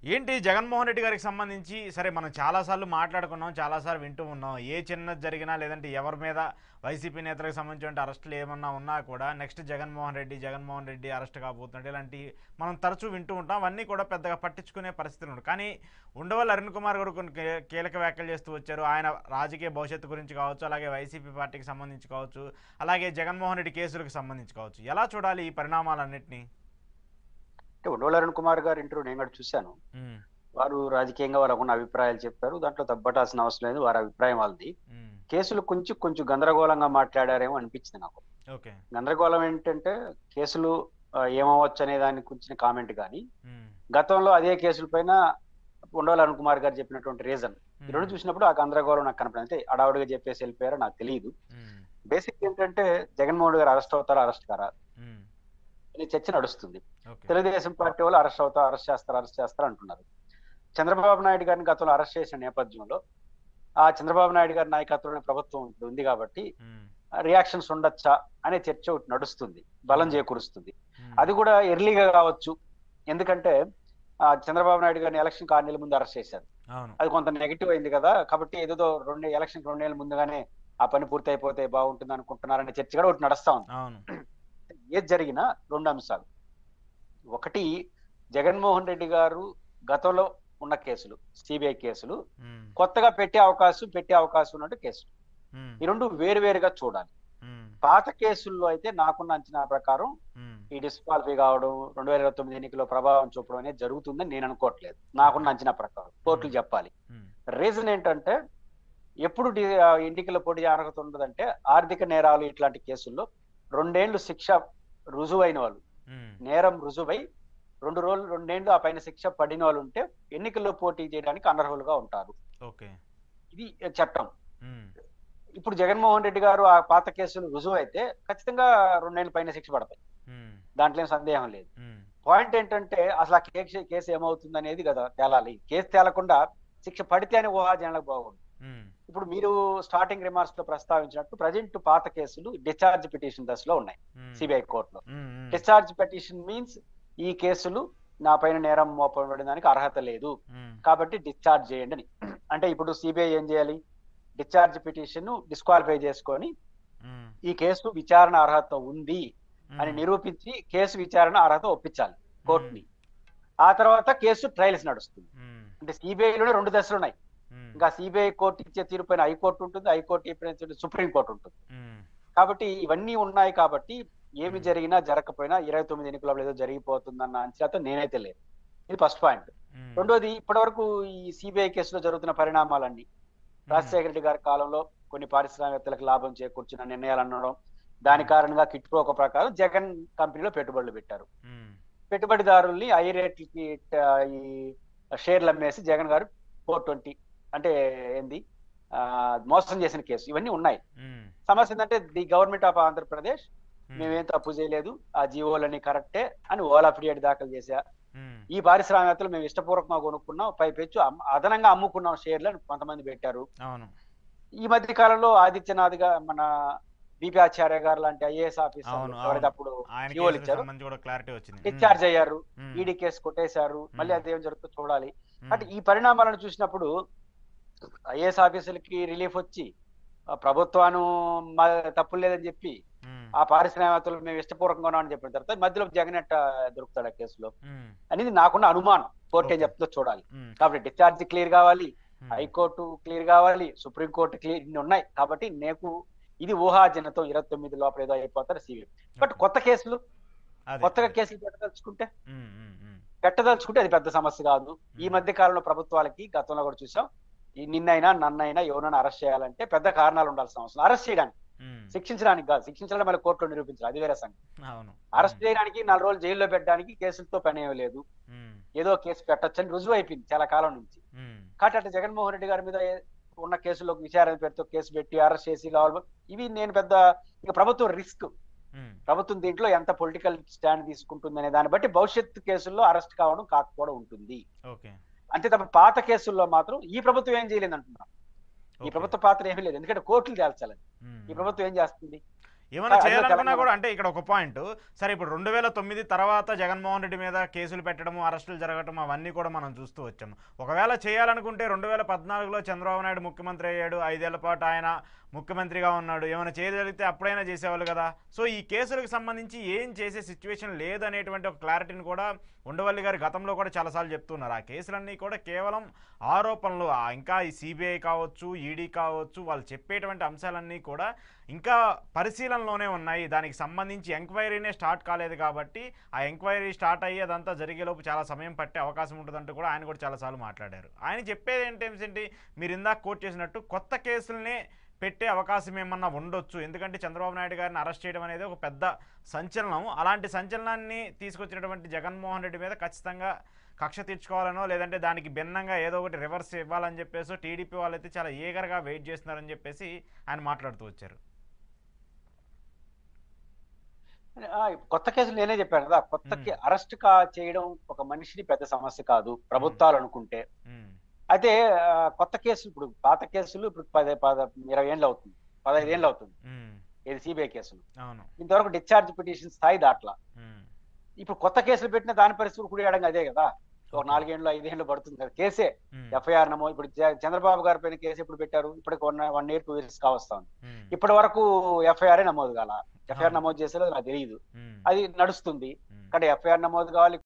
ఏంటి జగన్మోహన్ రెడ్డి గారికి సంబంధించి సరే మనం చాలాసార్లు మాట్లాడుకున్నాం, చాలాసార్లు వింటూ ఉన్నాం. ఏ చిన్నది జరిగినా లేదంటే ఎవరి మీద వైసీపీ నేతలకు సంబంధించిన అరెస్టులు ఏమన్నా ఉన్నా కూడా నెక్స్ట్ జగన్మోహన్ రెడ్డి అరెస్ట్ కాబోతున్నాడు ఇలాంటి మనం తరచూ వింటూ ఉంటాం. అవన్నీ కూడా పెద్దగా పట్టించుకునే పరిస్థితులు ఉండవు. కానీ ఉండవల్లి అరుణ్ కుమార్ గారు కొన్ని కీలక వ్యాఖ్యలు చేస్తూ వచ్చారు. ఆయన రాజకీయ భవిష్యత్తు గురించి కావచ్చు, అలాగే వైసీపీ పార్టీకి సంబంధించి కావచ్చు, అలాగే జగన్మోహన్ రెడ్డి కేసులకు సంబంధించి కావచ్చు. ఎలా చూడాలి ఈ పరిణామాలన్నింటినీ? అంటే ఉండవల్లి అరుణ్ కుమార్ గారి ఇంటర్వ్యూ నేను కూడా చూశాను. ఉమ్, వారు రాజకీయంగా వాళ్ళకున్న అభిప్రాయాలు చెప్పారు. దాంట్లో తప్పటాల్సిన అవసరం లేదు. వారి అభిప్రాయం వాళ్ళది. ఉమ్, కేసులు కొంచెం కొంచెం గందరగోళంగా మాట్లాడారేమో అనిపించింది నాకు. ఓకే. గందరగోళం ఏంటంటే కేసులు ఏమవచ్చు అనే దాని గురించిన కామెంట్ కానీ, ఉమ్, గతంలో అదే కేసుల పైన ఉండవల్లి అరుణ్ కుమార్ గారు చెప్పినటువంటి రీజన్ ఈ రెండు చూసినప్పుడు ఆ గందరగోళం నాకు కనపడింది. అంటే అడావుడిగా చెప్పేసి వెళ్ళిపోయారో నాకు తెలియదు. ఉమ్, బేసిక్ ఏంటంటే జగన్మోహన్ రెడ్డి గారు అరెస్ట్ అవుతారా, అరెస్ట్ కారా ఉమ్, అనే చర్చ నడుస్తుంది. ఓకే. తెలుగుదేశం పార్టీ వాళ్ళు అరెస్ట్ చేస్తారు అంటున్నారు. చంద్రబాబు నాయుడు గారిని గతంలో అరెస్ట్ చేసిన నేపథ్యంలో ఆ చంద్రబాబు నాయుడు గారి నాయకత్వంలోని ప్రభుత్వం ఇప్పుడు ఉంది కాబట్టి ఉమ్, రియాక్షన్స్ ఉండొచ్చా అనే చర్చ ఒకటి నడుస్తుంది, బలం చేకూరుస్తుంది. ఉమ్, అది కూడా ఎర్లీగా కావచ్చు. ఎందుకంటే చంద్రబాబు నాయుడు గారిని ఎలక్షన్ 6 నెలల ముందు అరెస్ట్ చేశారు. అవును. అది కొంత నెగిటివ్ అయింది కదా, కాబట్టి ఏదో ఎలక్షన్ 2 నెలల ముందుగానే ఆ పని పూర్తి అయిపోతే బాగుంటుంది అనుకుంటున్నారనే చర్చ కూడా ఒకటి నడుస్తా ఉంది. అవును. ఏది జరిగినా రెండు అంశాలు. ఒకటి, జగన్మోహన్ రెడ్డి గారు గతంలో ఉన్న కేసులు, సిబిఐ కేసులు, ఉమ్, కొత్తగా పెట్టే అవకాశం ఉన్నట్టు కేసులు. ఉమ్, ఈ రెండు వేరువేరుగా చూడాలి. ఉమ్, పాత కేసుల్లో అయితే నాకున్న అంచనా ప్రకారం ఉమ్, ఈ డిస్క్వాలిఫై కావడం, 2029 ఎన్నికల్లో ప్రభావం చూపడం అనేది జరుగుతుందని నేను అనుకోవట్లేదు. నాకున్న అంచనా ప్రకారం కోర్టులు చెప్పాలి. ఉమ్, రీజన్ ఏంటంటే ఎప్పుడు ఎన్నికల్లో పోటీ అర్హత ఉండదంటే ఆర్థిక నేరాలు ఇట్లాంటి కేసుల్లో 2 ఏళ్లు శిక్ష రుజువైన వాళ్ళు, ఉమ్, నేరం రుజువై 2 ఏళ్లు ఆ పైన శిక్ష పడిన వాళ్ళు ఉంటే ఎన్నికల్లో పోటీ చేయడానికి అనర్హులుగా ఉంటారు. ఓకే. ఇది చట్టం. ఉమ్, ఇప్పుడు జగన్మోహన్ రెడ్డి గారు ఆ పాత కేసులు రుజువు అయితే ఖచ్చితంగా 2 ఏళ్ల పైన శిక్ష పడతాయి. ఉమ్, దాంట్లో ఏం సందేహం లేదు. ఉమ్, పాయింట్ ఏంటంటే అసలు ఆ కేసు ఏమవుతుంది అనేది కదా తేలాలి. కేసు తేలకుండా శిక్ష పడితే అని ఊహాజనాలకు బాగుంది. ఉమ్, ఇప్పుడు మీరు స్టార్టింగ్ రిమార్క్స్ లో ప్రస్తావించినట్టు ప్రజెంట్ పాత కేసులు డిశ్చార్జ్ పిటిషన్ దశలో ఉన్నాయి ఉమ్, సిబిఐ కోర్టులో. ఉమ్, ఉమ్, డిశ్చార్జ్ పిటిషన్ మీన్స్ ఈ కేసులు నా పైన నేరం మోపబడడానికి అర్హత లేదు ఉమ్, కాబట్టి డిశ్చార్జ్ చేయండి అని. అంటే ఇప్పుడు సిబిఐ ఏం చేయాలి? డిశ్చార్జ్ పిటిషన్ డిస్క్వాలిఫై చేసుకొని ఉమ్, ఈ కేసు విచారణ అర్హత ఉంది అని ఉమ్, నిరూపించి కేసు విచారణ అర్హత ఒప్పించాలి ఉమ్, కోర్టుని. ఆ తర్వాత కేసు ట్రయల్స్ నడుస్తుంది. ఉమ్, అంటే సిబిఐలోనే 2 దశలు ఉన్నాయి. ఉమ్, ఇంకా సిబిఐ కోర్టు ఇచ్చే తీర్పు పైన హైకోర్టు ఉంటుంది, హైకోర్టు ఇచ్చే సుప్రీం కోర్టు ఉంటుంది. ఉమ్, కాబట్టి ఇవన్నీ ఉన్నాయి కాబట్టి ఏమి ఉమ్, జరిగినా జరగకపోయినా 29 ఎన్నికలలో ఏదో జరిగిపోతుందన్న అంచనాతో నేనైతే లేదు. ఇది ఫస్ట్ పాయింట్. ఉమ్, రెండోది, ఇప్పటివరకు ఈ సిబిఐ కేసులో జరుగుతున్న పరిణామాలన్నీ రాజశేఖర రెడ్డి గారి కాలంలో కొన్ని పారిశ్రామికవేత్తలకు లాభం చేకూర్చిన నిర్ణయాలు అనడం, దాని కారణంగా కిట్ ప్రోకో ప్రకారం జగన్ కంపెనీలో పెట్టుబడులు పెట్టారు. ఉమ్, పెట్టుబడిదారుల్ని హై రేట్లకి ఈ షేర్లు అమ్మేసి జగన్ గారు 420 అంటే ఏంది మోసం చేసిన కేసు. ఇవన్నీ ఉన్నాయి. ఉమ్, సమస్య ఏంటంటే ది గవర్నమెంట్ ఆఫ్ ఆంధ్రప్రదేశ్ ఉమ్, మేమేం తప్పు చేయలేదు, ఆ జీవోలన్నీ కరెక్టే అని ఓలా ఫిర్యాదు దాఖలు చేశా. ఉమ్, ఈ పారిశ్రామికవేత్తలు మేము ఇష్టపూర్వకంగా కొనుక్కున్నాం, పైపెచ్చు అదనంగా అమ్ముకున్నాం షేర్లను కొంతమంది పెట్టారు. అవును. ఈ మధ్య కాలంలో ఆదిత్యనాథ్ మన బీపీ ఆచార్య గారు లాంటి ఐఏఎస్ అవును. ఆఫీసర్లు అవును. ఎవరైతే అప్పుడు ఆయన జీవోలు కేసుకు ఇచ్చారు, సంబంధించి కూడా క్లారిటీ వచ్చింది. ఉమ్, డిశ్చార్జ్ అయ్యారు. ఉమ్, ఈడీ కేసు కొట్టేశారు. మళ్ళీ ఉమ్, అదేం జరుగుతుందో చూడాలి. ఉమ్, అంటే ఈ పరిణామాలను చూసినప్పుడు ఐఏఎస్ ఆఫీసర్లకి రిలీఫ్ వచ్చి ప్రభుత్వాన్ని తప్పులు లేదని చెప్పి ఉమ్, ఆ పారిశ్రామికవేత్తలు మేము ఇష్టపూర్వకంగా ఉన్నామని చెప్పిన తర్వాత మధ్యలో జగన్ ఎట్ట దొరుకుతాడు ఆ కేసులో ఉమ్, అనేది నాకున్న అనుమానం. కోర్టు ఏం ఓకే. చెప్తుందో చూడాలి. ఉమ్, కాబట్టి డిశ్చార్జ్ క్లియర్ కావాలి, ఉమ్, హైకోర్టు క్లియర్ కావాలి, సుప్రీంకోర్టు క్లియర్, ఇన్ని ఉన్నాయి. కాబట్టి నాకు ఇది ఊహాజనతో 29 లోపల ఏదో అయిపోతారు సిబిఐ. But okay. కొత్త కేసులు, అదే. కొత్తగా కేసులు పెట్టదలుచుకుంటే ఉమ్, ఉమ్, ఉమ్, అది పెద్ద సమస్య కాదు. ఈ ఉమ్, మధ్య కాలంలో ప్రభుత్వాలకి గతంలో కూడా చూసాం, ఈ నిన్నైనా నన్నైనా ఎవరైనా అరెస్ట్ చేయాలంటే పెద్ద కారణాలు ఉండాల్సిన అవసరం. అరెస్ట్ చేయడానికి, ఉమ్, శిక్షించడానికి కాదు. శిక్షించడం మళ్ళీ కోర్టులో నిరూపించాలి, అది వేరే సంగతి. అవును. అరెస్ట్ ఉమ్, చేయడానికి 4 రోజులు జైల్లో పెట్టడానికి కేసులతో పని ఏమీ లేదు. ఉమ్, ఏదో కేసు పెట్టొచ్చని రుజువు అయిపోయింది చాలా కాలం నుంచి. ఉమ్, కాబట్టి అటు జగన్మోహన్ రెడ్డి గారి మీద ఉన్న కేసుల్లో విచారణ పేరుతో కేసు పెట్టి అరెస్ట్ చేసి కావాలి. ఇవి నేను పెద్ద ఇక ప్రభుత్వం రిస్క్, ఉమ్, ప్రభుత్వం దీంట్లో ఎంత పొలిటికల్ స్టాండ్ తీసుకుంటుంది అనే దాన్ని బట్టి భవిష్యత్తు కేసుల్లో అరెస్ట్ కావడం కాకపోవడం ఉంటుంది. ఓకే. అంతే తప్ప పాత కేసుల్లో మాత్రం ఈ ప్రభుత్వం ఏం చేయలేదు అంటున్నాం. ఈ ఓకే. ప్రభుత్వ పాత్ర ఏమీ లేదు, ఎందుకంటే కోర్టులు తేల్చాలని. ఉమ్, ఈ ఉమ్. ప్రభుత్వం ఏం చేస్తుంది? ఏమైనా అదిగో చేయాలనుకున్నా తెలంగాణ కూడా అంటే ఇక్కడ ఒక పాయింట్, సరే ఇప్పుడు 2009 తర్వాత జగన్మోహన్ రెడ్డి మీద కేసులు పెట్టడము, అరెస్టులు జరగటం అవన్నీ కూడా మనం చూస్తూ వచ్చాము. ఒకవేళ చేయాలనుకుంటే 2014లో చంద్రబాబు నాయుడు ముఖ్యమంత్రి అయ్యాడు, 5 ఏళ్ల పాటు ఆయన ముఖ్యమంత్రిగా ఉన్నాడు, ఏమైనా చేయగలిగితే అప్పుడైనా చేసేవాళ్ళు కదా. సో ఈ కేసులకు సంబంధించి ఏం చేసే సిచ్యువేషన్ లేదనేటువంటి ఒక క్లారిటీని కూడా ఉండవల్లి గారు గతంలో కూడా చాలాసార్లు చెప్తున్నారు. ఆ కేసులన్నీ కూడా కేవలం ఆరోపణలు, ఇంకా ఈ సిబిఐ కావచ్చు, ఈడీ కావచ్చు, వాళ్ళు చెప్పేటువంటి అంశాలన్నీ కూడా ఇంకా పరిశీలనలోనే ఉన్నాయి. దానికి సంబంధించి ఎంక్వైరీనే స్టార్ట్ కాలేదు కాబట్టి ఆ ఎంక్వైరీ స్టార్ట్ అయ్యి అదంతా జరిగేలోపు చాలా సమయం పట్టే అవకాశం ఉంటుందంటూ కూడా ఆయన కూడా చాలాసార్లు మాట్లాడారు. ఆయన చెప్పేది ఏంటి, మీరు ఇందాక కోట్ చేసినట్టు కొత్త కేసులనే పెట్టే అవకాశం ఏమన్నా ఉండొచ్చు. ఎందుకంటే చంద్రబాబు నాయుడు గారిని అరెస్ట్ చేయడం అనేది ఒక పెద్ద సంచలనం. అలాంటి సంచలనాన్ని తీసుకొచ్చినటువంటి జగన్మోహన్ రెడ్డి మీద ఖచ్చితంగా కక్ష తీర్చుకోవాలనో, లేదంటే దానికి భిన్నంగా ఏదో ఒకటి రివర్స్ ఇవ్వాలని చెప్పేసి టీడీపీ వాళ్ళైతే చాలా ఈగర్గా వెయిట్ చేస్తున్నారని చెప్పేసి ఆయన మాట్లాడుతూ వచ్చారు. కొత్త కేసులు నేనే చెప్పాను కదా, కొత్త అరెస్ట్ చేయడం ఒక మనిషిని పెద్ద సమస్య కాదు ప్రభుత్వాలు అనుకుంటే. అయితే కొత్త కేసులు, ఇప్పుడు పాత కేసులు ఇప్పుడు 20 ఏళ్ళు అవుతుంది, 15 ఏళ్ళు అవుతుంది ఇది సిబిఐ కేసులు. ఇంతవరకు డిశ్చార్జ్ పిటిషన్ స్థాయి దాట్లా. ఇప్పుడు కొత్త కేసులు పెట్టిన దాని పరిస్థితులు కూడా అదే కదా. ఒక 4 ఏళ్ళు 5 ఏళ్ళు పడుతుంది కదా కేసే. ఎఫ్ఐఆర్ నమోదు, ఇప్పుడు చంద్రబాబు గారి పైన కేసు ఎప్పుడు పెట్టారు, ఇప్పటికి 1 year 2 years కావస్తా ఉంది. ఇప్పటి వరకు ఎఫ్ఐఆర్ నమోదు కాల. ఎఫ్ఐఆర్ నమోదు చేసేది నాకు తెలియదు, అది నడుస్తుంది. కానీ ఎఫ్ఐఆర్ నమోదు కావాలి,